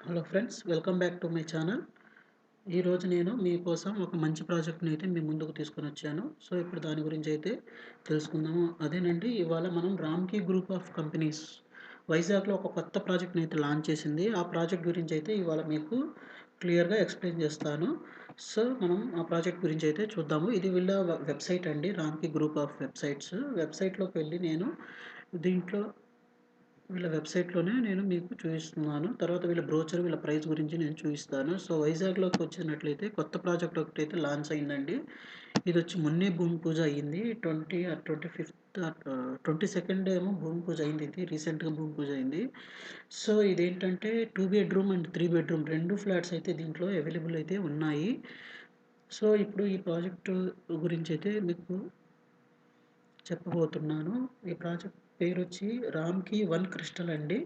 Hello friends, welcome back to my channel. ఈరోజు నేను మీకోసం ఒక మంచి ప్రాజెక్ట్ని అయితే మీ ముందుకు తీసుకొని వచ్చాను. సో ఇప్పుడు దాని గురించి అయితే తెలుసుకుందాము. అదేనండి, ఇవాళ మనం రామ్కీ గ్రూప్ ఆఫ్ కంపెనీస్ వైజాగ్లో ఒక కొత్త ప్రాజెక్ట్ని అయితే లాంచ్ చేసింది. ఆ ప్రాజెక్ట్ గురించి అయితే ఇవాళ మీకు క్లియర్గా ఎక్స్ప్లెయిన్ చేస్తాను. సో మనం ఆ ప్రాజెక్ట్ గురించి అయితే చూద్దాము. ఇది వీళ్ళ వెబ్సైట్ అండి, రామ్కీ గ్రూప్ ఆఫ్ వెబ్సైట్లోకి వెళ్ళి నేను దీంట్లో వీళ్ళ వెబ్‌సైట్‌లోనే నేను మీకు చూపిస్తున్నాను. తర్వాత వీళ్ళ బ్రోచర్, వీళ్ళ ప్రైస్ గురించి నేను చూపిస్తాను. సో, వైజాగ్‌లోకి వచ్చినట్లయితే కొత్త ప్రాజెక్ట్ ఒకటైతే లాంచ్ అయిందండి. ఇదొచ్చి మొన్నే భూమి పూజ అయ్యింది. 25థ్ 22nd ఏమో భూమి పూజ అయింది. ఇది రీసెంట్‌గా భూమి పూజ అయింది. సో, ఇదేంటంటే 2 బెడ్‌రూమ్ అండ్ 3 బెడ్‌రూమ్ 2 ఫ్లాట్స్ అయితే దీంట్లో అవైలబుల్ అయితే ఉన్నాయి. సో, ఇప్పుడు ఈ ప్రాజెక్టు గురించి అయితే మీకు చెప్పబోతున్నాను. ఈ ప్రాజెక్ట్ పేరొచ్చి రామ్‌కీ వన్ క్రిస్టల్ అండి.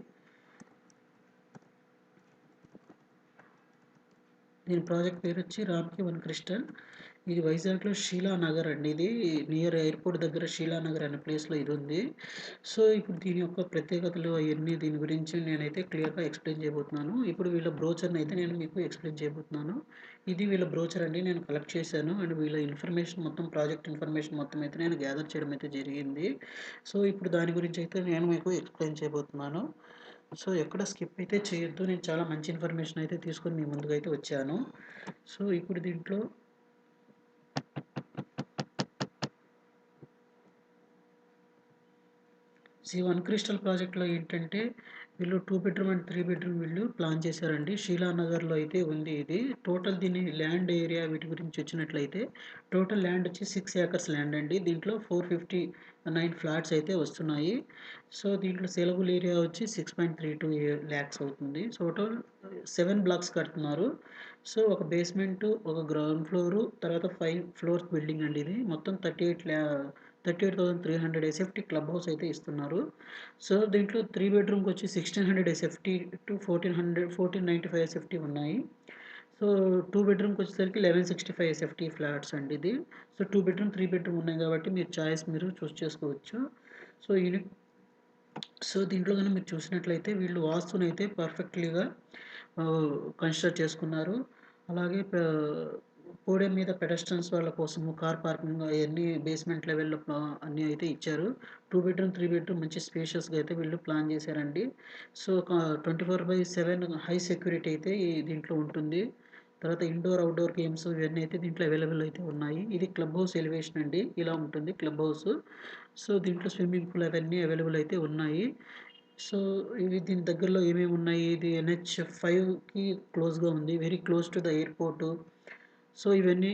దీని ప్రాజెక్ట్ పేరొచ్చి రామ్‌కీ వన్ క్రిస్టల్. ఇది వైజాగ్‌లో షీలానగర్ అండి. ఇది నియర్ ఎయిర్‌పోర్ట్ దగ్గర షీలానగర్ అనే ప్లేస్‌లో ఇదుంది. సో, ఇప్పుడు దీని యొక్క ప్రత్యేకతలు అయన్నీ దీని గురించి నేనైతే క్లియర్‌గా ఎక్స్‌ప్లెయిన్ చేయబోతున్నాను. ఇప్పుడు వీళ్ళ బ్రోచర్‌నయితే నేను మీకు ఎక్స్‌ప్లెయిన్ చేయబోతున్నాను. ఇది వీళ్ళ బ్రోచర్ అండి. నేను కలెక్ట్ చేశాను. అండ్ వీళ్ళ ఇన్ఫర్మేషన్ మొత్తం, ప్రాజెక్ట్ ఇన్ఫర్మేషన్ మొత్తం అయితే నేను గ్యాదర్ చేయడం అయితే జరిగింది. సో, ఇప్పుడు దాని గురించి అయితే నేను మీకు ఎక్స్‌ప్లెయిన్ చేయబోతున్నాను. సో, ఎక్కడ స్కిప్ అయితే చేయొద్దు. నేను చాలా మంచి ఇన్ఫర్మేషన్ అయితే తీసుకొని మీ ముందుకైతే వచ్చాను. సో, ఇప్పుడు దీంట్లో వన్ క్రిస్టల్ ప్రాజెక్ట్‌లో ఏంటంటే వీళ్ళు 2 బెడ్‌రూమ్ అండ్ 3 బెడ్‌రూమ్ వీళ్ళు ప్లాన్ చేశారండి. షీలానగర్‌లో అయితే ఉంది ఇది. టోటల్ దీని ల్యాండ్ ఏరియా వీటి గురించి వచ్చినట్లయితే టోటల్ ల్యాండ్ వచ్చి 6 ఏకర్స్ ల్యాండ్ అండి. దీంట్లో 459 ఫ్లాట్స్ అయితే వస్తున్నాయి. సో, దీంట్లో సేలబుల్ ఏరియా వచ్చి 6.32 లాక్స్ అవుతుంది. టోటల్ 7 బ్లాక్స్ కడుతున్నారు. సో, ఒక బేస్‌మెంటు, ఒక గ్రౌండ్ ఫ్లోరు, తర్వాత 5 ఫ్లోర్స్ బిల్డింగ్ అండి ఇది. మొత్తం 38,300 ఎస్ఎఫ్టీ క్లబ్ హౌస్ అయితే ఇస్తున్నారు. సో, దీంట్లో 3 బెడ్‌రూమ్‌కొచ్చి 1600 ఎస్ఎఫ్టీ టు 1495 ఎస్ఎఫ్టీ ఉన్నాయి. సో, 2 బెడ్‌రూమ్‌కొచ్చేసరికి 1165 ఎస్ఎఫ్టీ ఫ్లాట్స్ అండి ఇది. సో, 2 బెడ్‌రూమ్, 3 బెడ్‌రూమ్ ఉన్నాయి కాబట్టి మీరు చాయిస్ మీరు చూజ్ చేసుకోవచ్చు. సో, దీంట్లో గనుక మీరు చూసినట్లయితే వీళ్ళు వాస్తునైతే పర్ఫెక్ట్‌లీగా కన్‌స్ట్రక్ట్ చేసుకున్నారు. అలాగే పోడియం మీద పెడెస్ట్రియన్స్ వాళ్ళ కోసము కార్ పార్కింగ్ అయన్నీ బేస్‌మెంట్ లెవెల్‌లో అన్నీ అయితే ఇచ్చారు. 2 బెడ్‌రూమ్, 3 బెడ్‌రూమ్ మంచి స్పేషియస్‌గా అయితే వీళ్ళు ప్లాన్ చేశారండి. సో, 24/7 హై సెక్యూరిటీ అయితే దీంట్లో ఉంటుంది. తర్వాత ఇండోర్, అవుట్‌డోర్ గేమ్స్ ఇవన్నీ అయితే దీంట్లో అవైలబుల్ అయితే ఉన్నాయి. ఇది క్లబ్ హౌస్ ఎలివేషన్ అండి. ఇలా ఉంటుంది క్లబ్ హౌస్. సో, దీంట్లో స్విమ్మింగ్ పూల్ అవన్నీ అవైలబుల్ అయితే ఉన్నాయి. సో, ఇవి దీని దగ్గరలో ఏమేమి ఉన్నాయి? ఇది NH5కి క్లోజ్‌గా ఉంది. Very close to the airport. So, ఇవన్నీ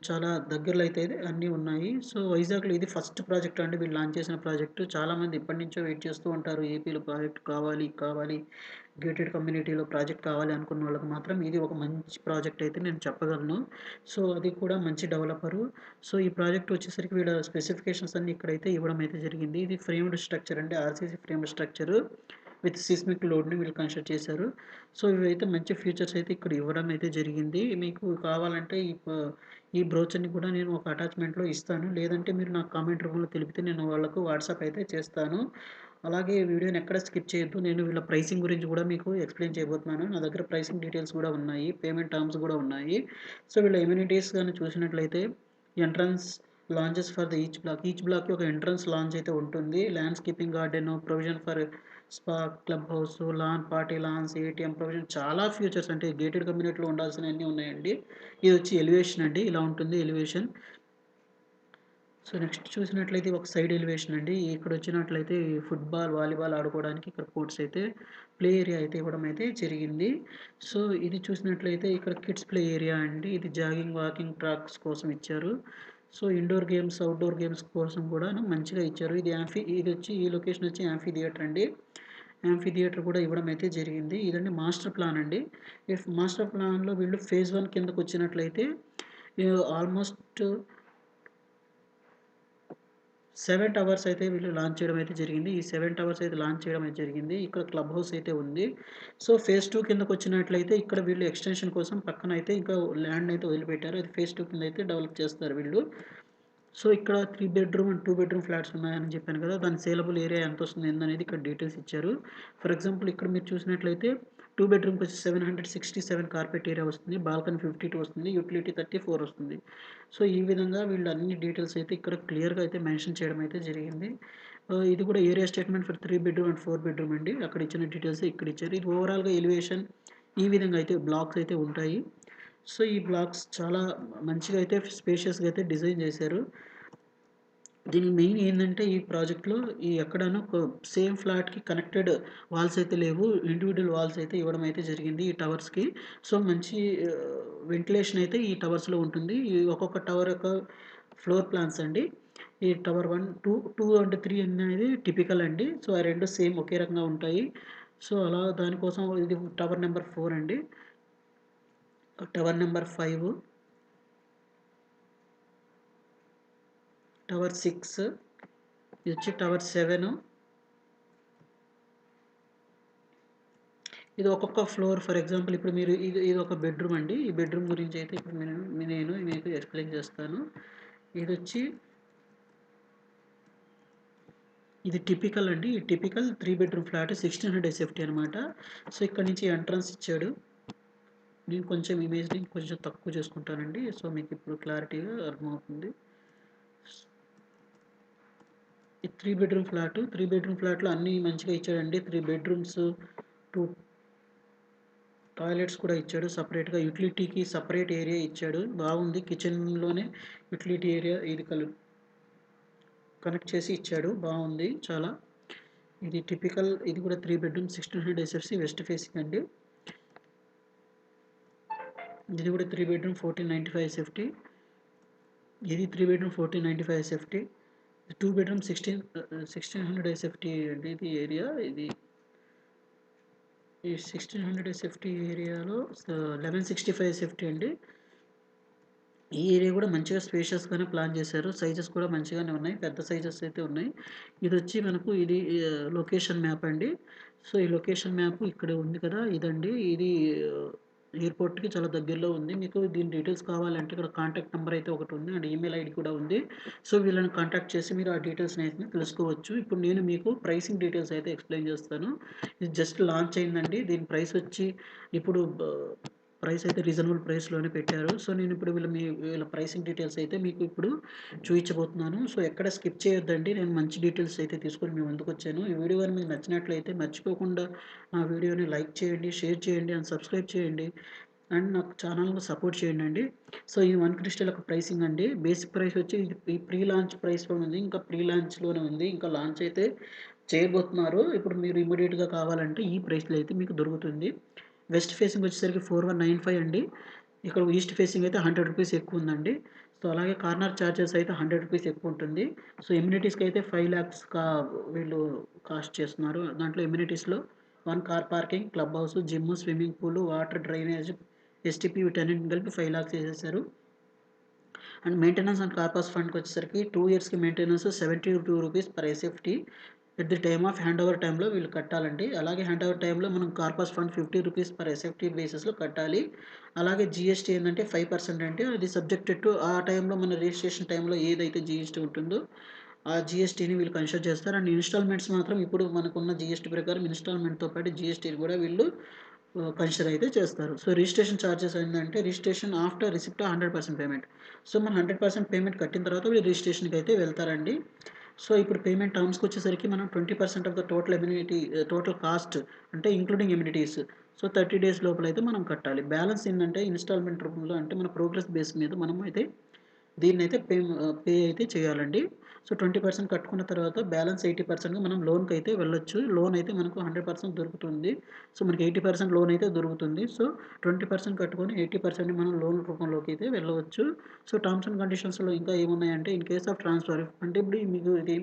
చాలా దగ్గరలో అయితే అన్నీ ఉన్నాయి. సో, వైజాగ్‌లో ఇది ఫస్ట్ ప్రాజెక్ట్ అండి వీళ్ళు లాంచ్ చేసిన ప్రాజెక్ట్. చాలామంది ఎప్పటినుంచో వెయిట్ చేస్తూ ఉంటారు. ఏపీలో ప్రాజెక్ట్ కావాలి, కావాలి. గేటెడ్ కమ్యూనిటీలో ప్రాజెక్ట్ కావాలి అనుకున్న వాళ్ళకి మాత్రం ఇది ఒక మంచి ప్రాజెక్ట్ అయితే నేను చెప్పగలను. సో, అది కూడా మంచి డెవలపరు. సో, ఈ ప్రాజెక్ట్ వచ్చేసరికి వీళ్ళ స్పెసిఫికేషన్స్ అన్నీ ఇక్కడైతే ఇవ్వడం అయితే జరిగింది. ఇది ఫ్రేమ్డ్ స్ట్రక్చర్ అండి. RCC framed structure with seismic లోడ్‌ని వీళ్ళు కన్స్ట్రక్ట్ చేశారు. సో, ఇవైతే మంచి ఫీచర్స్ అయితే ఇక్కడ ఇవ్వడం అయితే జరిగింది. మీకు కావాలంటే ఈ బ్రోచర్‌ని కూడా నేను ఒక అటాచ్‌మెంట్‌లో ఇస్తాను. లేదంటే మీరు నాకు కామెంట్ రూపంలో తెలిపితే నేను వాళ్ళకు వాట్సాప్ అయితే చేస్తాను. అలాగే వీడియోని ఎక్కడ స్కిప్ చేయొద్దు. నేను వీళ్ళ ప్రైసింగ్ గురించి కూడా మీకు ఎక్స్‌ప్లెయిన్ చేయబోతున్నాను. నా దగ్గర ప్రైసింగ్ డీటెయిల్స్ కూడా ఉన్నాయి. పేమెంట్ టర్మ్స్ కూడా ఉన్నాయి. సో, వీళ్ళ ఎమ్యూనిటీస్ గాని చూసినట్లయితే entrance lounges for the each బ్లాక్‌కి ఒక ఎంట్రన్స్ లాంచ్ అయితే ఉంటుంది. Landscaping garden, provision for spa, club house, lawn, party lawns, ATM provision చాలా ఫీచర్స్ అంటే గేటెడ్ కమ్యూనిటీలో ఉండాల్సినవన్నీ ఉన్నాయండి. ఇదొచ్చి ఎలివేషన్ అండి. ఇలా ఉంటుంది ఎలివేషన్. సో, నెక్స్ట్ చూసినట్లయితే ఒక సైడ్ ఎలివేషన్ అండి. ఇక్కడొచ్చినట్లయితే ఫుట్‌బాల్, వాలీబాల్ ఆడుకోవడానికి ఇక్కడ కోర్ట్స్ అయితే ప్లే ఏరియా అయితే ఇవ్వడం అయితే జరిగింది. సో, ఇది చూసినట్లయితే ఇక్కడ కిడ్స్ ప్లే ఏరియా అండి. ఇది జాగింగ్, వాకింగ్ ట్రాక్స్ కోసం ఇచ్చారు. So, indoor games, outdoor games కోసం కూడాను మంచిగా ఇచ్చారు. ఇదొచ్చి ఈ లొకేషన్ వచ్చి యాంఫీ థియేటర్ అండి. యాంఫీ థియేటర్ కూడా ఇవ్వడం అయితే జరిగింది. ఇదండి మాస్టర్ ప్లాన్ అండి. మాస్టర్ ప్లాన్‌లో వీళ్ళు ఫేజ్ 1 కిందకొచ్చినట్లయితే ఆల్మోస్ట్ 7 టవర్స్ అయితే వీళ్ళు లాంచ్ చేయడం అయితే జరిగింది. ఈ 7 టవర్స్ అయితే లాంచ్ చేయడం అయితే జరిగింది. ఇక్కడ క్లబ్ హౌస్ అయితే ఉంది. సో, ఫేజ్ 2 కిందకొచ్చినట్లయితే ఇక్కడ వీళ్ళు ఎక్స్‌టెన్షన్ కోసం పక్కన అయితే ఇంకా ల్యాండ్ అయితే వదిలిపెట్టారు. అది ఫేజ్ 2 కింద అయితే డెవలప్ చేస్తారు వీళ్ళు. సో, ఇక్కడ 3 బెడ్‌రూమ్ అండ్ 2 బెడ్‌రూమ్ ఫ్లాట్స్ ఉన్నాయని చెప్పాను కదా! దాని సేలబుల్ ఏరియా ఎంతొస్తుంది ఏందనేది ఇక్కడ డీటెయిల్స్ ఇచ్చారు. ఫర్ ఎగ్జాంపుల్ ఇక్కడ మీరు చూసినట్లయితే 2 బెడ్‌రూమ్‌కొచ్చి 767 కార్పెట్ ఏరియా వస్తుంది. బాల్కనీ 52 వస్తుంది. యుటిలిటీ 34 వస్తుంది. సో, ఈ విధంగా వీళ్ళు అన్ని డీటెయిల్స్ అయితే ఇక్కడ క్లియర్‌గా అయితే మెన్షన్ చేయడం అయితే జరిగింది. ఇది కూడా area statement for 3 bedroom and 4 bedroom అండి. అక్కడ ఇచ్చిన డీటెయిల్సే ఇక్కడ ఇచ్చారు. ఇది ఓవరాల్‌గా ఎలివేషన్ ఈ విధంగా అయితే బ్లాక్స్ అయితే ఉంటాయి. సో, ఈ బ్లాక్స్ చాలా మంచిగా అయితే స్పేషియస్‌గా అయితే డిజైన్ చేశారు. దీనికి మెయిన్ ఏందంటే ఈ ప్రాజెక్ట్‌లో ఎక్కడను సేమ్ ఫ్లాట్‌కి కనెక్టెడ్ వాల్స్ అయితే లేవు. ఇండివిడ్యువల్ వాల్స్ అయితే ఇవ్వడం అయితే జరిగింది ఈ టవర్స్‌కి. సో, మంచి వెంటిలేషన్ అయితే ఈ టవర్స్‌లో ఉంటుంది. ఈ ఒక్కొక్క టవర్ యొక్క ఫ్లోర్ ప్లాన్స్ అండి. ఈ టవర్ 1, 2 అండ్ 3 అనేది టిపికల్ అండి. సో, ఆ 2 సేమ్ ఒకే రకంగా ఉంటాయి. సో, అలా దానికోసం ఇది టవర్ నంబర్ 4 అండి. టవర్ నంబర్ 5, టవర్ 6, ఇది వచ్చి టవర్ 7. ఇది ఒక్కొక్క ఫ్లోర్ ఫర్ ఎగ్జాంపుల్ ఇప్పుడు మీరు ఇది ఒక బెడ్‌రూమ్ అండి. ఈ బెడ్‌రూమ్ గురించి అయితే ఇప్పుడు నేను మీకు ఎక్స్‌ప్లెయిన్ చేస్తాను. ఇదొచ్చి ఇది టిపికల్ అండి. ఈ టిపికల్ 3 బెడ్‌రూమ్ ఫ్లాట్ 1600 ఎస్ఎఫ్టీ అనమాట. సో, ఇక్కడ నుంచి ఎంట్రన్స్ ఇచ్చాడు. నేను కొంచెం ఇమేజ్‌ని కొంచెం తక్కువ చేసుకుంటానండి. సో, మీకు ఇప్పుడు క్లారిటీగా అర్థమవుతుంది. ఈ 3 బెడ్‌రూమ్ ఫ్లాట్. 3 బెడ్‌రూమ్ ఫ్లాట్‌లో అన్నీ మంచిగా ఇచ్చాడండి. 3 బెడ్‌రూమ్స్, 2 టాయిలెట్స్ కూడా ఇచ్చాడు. సెపరేట్‌గా యుటిలిటీకి సెపరేట్ ఏరియా ఇచ్చాడు. బాగుంది. కిచెన్‌లోనే యుటిలిటీ ఏరియా ఇది కనెక్ట్ చేసి ఇచ్చాడు. బావుంది చాలా. ఇది టిపికల్ ఇది కూడా 3 బెడ్‌రూమ్ 1600 ఎస్ఎఫ్‌సి వెస్ట్ ఫేసింగ్ అండి. ఇది కూడా 3 బెడ్‌రూమ్ 1495 ఎస్ఎఫ్‌టి. ఇది 3 బెడ్‌రూమ్ 1495 ఎస్ఎఫ్‌టి. 2 బెడ్‌రూమ్ 1600 ఎస్ఎఫ్‌టి అండి ఇది ఏరియా. ఈ 1600 ఎస్ఎఫ్‌టి ఏరియాలో 1165 ఎస్ఎఫ్‌టి అండి. ఈ ఏరియా కూడా మంచిగా స్పేషియస్‌గానే ప్లాన్ చేశారు. సైజెస్ కూడా మంచిగానే ఉన్నాయి. పెద్ద సైజెస్ అయితే ఉన్నాయి. ఇదొచ్చి మనకు ఇది లొకేషన్ మ్యాప్ అండి. సో, ఈ లొకేషన్ మ్యాప్ ఇక్కడ ఉంది కదా! ఇదండి. ఇది ఎయిర్‌పోర్ట్‌కి చాలా దగ్గరలో ఉంది. మీకు దీని డీటెయిల్స్ కావాలంటే ఇక్కడ కాంటాక్ట్ నంబర్ అయితే ఒకటుంది. అండ్ ఈమెయిల్ ఐడీ కూడా ఉంది. సో, వీళ్ళని కాంటాక్ట్ చేసి మీరు ఆ డీటెయిల్స్‌ని అయితే తెలుసుకోవచ్చు. ఇప్పుడు నేను మీకు ప్రైసింగ్ డీటెయిల్స్ అయితే ఎక్స్‌ప్లెయిన్ చేస్తాను. ఇది జస్ట్ లాంచ్ అయిందండి. దీని ప్రైస్ వచ్చి ఇప్పుడు ప్రైస్ అయితే రీజనబుల్ ప్రైస్‌లోనే పెట్టారు. సో, నేనిప్పుడు వీళ్ళ ప్రైసింగ్ డీటెయిల్స్ అయితే మీకు ఇప్పుడు చూయించబోతున్నాను. సో, ఎక్కడ స్కిప్ చేయొద్దండి. నేను మంచి డీటెయిల్స్ అయితే తీసుకొని మీ ముందుకొచ్చాను. ఈ వీడియో గాని మీకు నచ్చినట్లయితే మర్చిపోకుండా నా వీడియోని లైక్ చేయండి, షేర్ చేయండి అండ్ సబ్స్క్రైబ్ చేయండి. అండ్ నాకు ఛానల్‌ని సపోర్ట్ చేయండండి. సో, ఈ వన్ క్రిస్టల్ యొక్క ప్రైసింగ్ అండి. బేసిక్ ప్రైస్ వచ్చి ఇది ఈ ప్రీ లాంచ్ ప్రైస్‌లో ఉంది. ఇంకా ప్రీ లాంచ్‌లోనే ఉంది. ఇంకా లాంచ్ అయితే చేయబోతున్నారు. ఇప్పుడు మీరు ఇమ్మీడియేట్‌గా కావాలంటే ఈ ప్రైస్‌లో అయితే మీకు దొరుకుతుంది. వెస్ట్ ఫేసింగ్ వచ్చేసరికి 4195 అండి. ఇక్కడ ఈస్ట్ ఫేసింగ్ అయితే రూ. 100 ఎక్కువుందండి. సో, అలాగే కార్నర్ చార్జెస్ అయితే రూ. 100 ఎక్కువుంటుంది. సో, ఎమ్యూనిటీస్‌కైతే 5,00,000 వీళ్ళు కాస్ట్ చేస్తున్నారు. దాంట్లో ఎమ్యూనిటీస్‌లో 1 car parking, club house, gym, swimming pool, water, drainage, STP వీటన్నిటిని కలిపి 5,00,000 చేసేసారు. అండ్ మెయింటెనెన్స్ అండ్ కార్పస్ ఫండ్‌కొచ్చేసరికి 2 ఇయర్స్‌కి మెయింటెనెన్స్ రూ. 72 per SFT. At the time of hand over టైమ్‌లో వీళ్ళు కట్టాలండి. అలాగే హ్యాండ్ ఓవర్ టైమ్‌లో మనం కార్పస్ ఫండ్ రూ. 50 పర్ ఎస్ఎఫ్‌టి బేసిస్‌లో కట్టాలి. అలాగే జీఎస్టీ ఏందంటే 5% అండి. అది సబ్జెక్టెడ్ టు ఆ టైమ్‌లో మన రిజిస్ట్రేషన్ టైమ్‌లో ఏదైతే జీఎస్టీ ఉంటుందో ఆ జీఎస్టీని వీళ్ళు కన్సిడర్ చేస్తారు. అండ్ ఇన్‌స్టాల్‌మెంట్స్ మాత్రం ఇప్పుడు మనకున్న జీఎస్టీ ప్రకారం ఇన్‌స్టాల్‌మెంట్‌తో పాటు జీఎస్టీని కూడా వీళ్ళు కన్సిడర్ అయితే చేస్తారు. సో, రిజిస్ట్రేషన్ చార్జెస్ ఏందంటే registration after receipt 100% payment. So, మనం 100% పేమెంట్ కట్టిన తర్వాత వీళ్ళు రిజిస్ట్రేషన్‌కి అయితే వెళ్తారండి. సో, ఇప్పుడు పేమెంట్ టర్మ్స్‌కొచ్చేసరికి మనం 20% ఆఫ్ ద టోటల్ కాస్ట్ అంటే ఇంక్లూడింగ్ ఎమ్యూనిటీస్. సో, 30 డేస్ లోపలైతే మనం కట్టాలి. బ్యాలెన్స్ ఏందంటే ఇన్‌స్టాల్‌మెంట్ రూపంలో అంటే మన ప్రోగ్రెస్ బేస్ మీద మనం అయితే దీన్నైతే పే అయితే చేయాలండి. సో, 20% కట్టుకున్న తర్వాత బ్యాలెన్స్ 80%గా మనం లోన్‌కైతే వెళ్ళొచ్చు. లోన్ అయితే మనకు 100% దొరుకుతుంది. సో, మనకి 80% లోన్ అయితే దొరుకుతుంది. సో, 20% కట్టుకొని 80%ని మనం లోన్ రూపంలోకి అయితే వెళ్ళవచ్చు. సో, టర్మ్స్ అండ్ కండిషన్స్‌లో ఇంకా ఏమున్నాయంటే ఇన్ కేస్ ఆఫ్ ట్రాన్స్‌ఫర్ అంటే ఇప్పుడు మీకు ఇది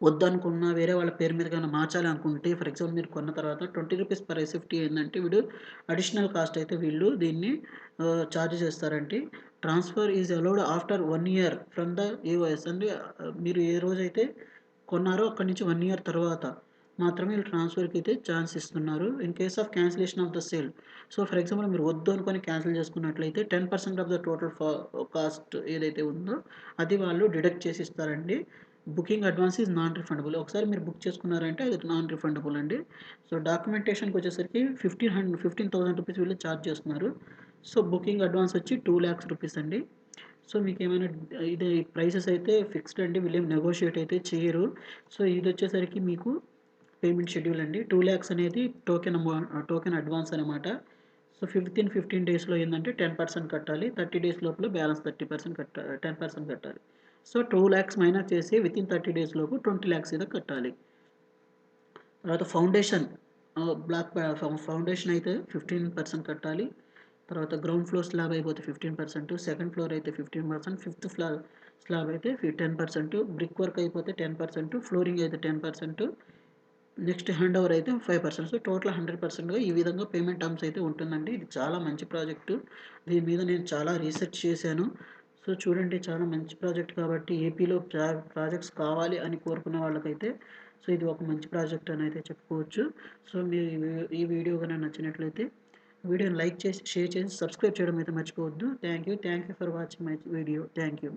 వద్దనుకున్న వేరే వాళ్ళ పేరు మీదకేమైనా మార్చాలి అనుకుంటే ఫర్ ఎగ్జాంపుల్ మీరు కొన్న తర్వాత రూ. 20 పర్ ఎస్ఎఫ్టీ ఏందంటే వీడు అడిషనల్ కాస్ట్ అయితే వీళ్ళు దీన్ని చార్జ్ చేస్తారండి. Transfer is allowed after 1 year from the AOS అంటే మీరు ఏ రోజైతే కొన్నారో అక్కడి నుంచి 1 ఇయర్ తర్వాత. మాత్రమే వీళ్ళు ట్రాన్స్‌ఫర్‌కి అయితే ఛాన్స్ ఇస్తున్నారు. In case of cancellation of the sale. So, for example మీరు వద్దు అనుకోని క్యాన్సిల్ చేసుకున్నట్లయితే 10% ఆఫ్ ద టోటల్ కాస్ట్ ఏదైతే ఉందో అది వాళ్ళు డిడక్ట్ చేసి ఇస్తారండి. Booking advance is non refundable. ఒకసారి మీరు బుక్ చేసుకున్నారంటే అది నాన్ రిఫండబుల్ అండి. సో, డాక్యుమెంటేషన్‌కొచ్చేసరికి 15,000 రూపీస్ వీళ్ళు చార్జ్ చేస్తున్నారు. సో, బుకింగ్ అడ్వాన్స్ వచ్చి 2,00,000 రూపీస్ అండి. సో, మీకేమైనా ఇది ప్రైసెస్ అయితే ఫిక్స్డ్ అండి. వీళ్ళేం నెగోషియేట్ అయితే చేయరు. సో, ఇదొచ్చేసరికి మీకు పేమెంట్ షెడ్యూల్ అండి. 2,00,000 అనేది టోకెన్ అడ్వాన్స్ అనమాట. సో, 15 డేస్‌లో ఏందంటే 10% కట్టాలి. 30 డేస్ లోపల బ్యాలెన్స్ 10% కట్టాలి. సో, 2,00,000 మైనస్ చేసి వితిన్ 30 డేస్ లోపు 20,00,000 ఏదో కట్టాలి. తర్వాత ఫౌండేషన్ ఫౌండేషన్ అయితే 15% కట్టాలి. తర్వాత గ్రౌండ్ ఫ్లోర్ స్లాబ్ అయిపోతే 15%, సెకండ్ ఫ్లోర్ అయితే 15%, ఫిఫ్త్ స్లాబ్ అయితే 10%, బ్రిక్ వర్క్ అయిపోతే 10%, ఫ్లోరింగ్ అయితే 10%, నెక్స్ట్ హ్యాండ్ ఓవర్ అయితే 5%. సో, టోటల్ 100%గా ఈ విధంగా పేమెంట్ టర్మ్స్ అయితే ఉంటుందండి. ఇది చాలా మంచి ప్రాజెక్టు. దీని మీద నేను చాలా రీసెర్చ్ చేశాను. సో, చూడండి చాలా మంచి ప్రాజెక్ట్ కాబట్టి ఏపీలో ప్రాజెక్ట్స్ కావాలి అని కోరుకునే వాళ్ళకైతే సో, ఇది ఒక మంచి ప్రాజెక్ట్ అని అయితే చెప్పుకోవచ్చు. సో, మీరు ఈ వీడియో గనుక నచ్చినట్లయితే వీడియోని లైక్ చేసి, షేర్ చేసి, సబ్స్క్రైబ్ చేయడం అయితే మర్చిపోవద్దు. Thank you for watching my video. Thank you.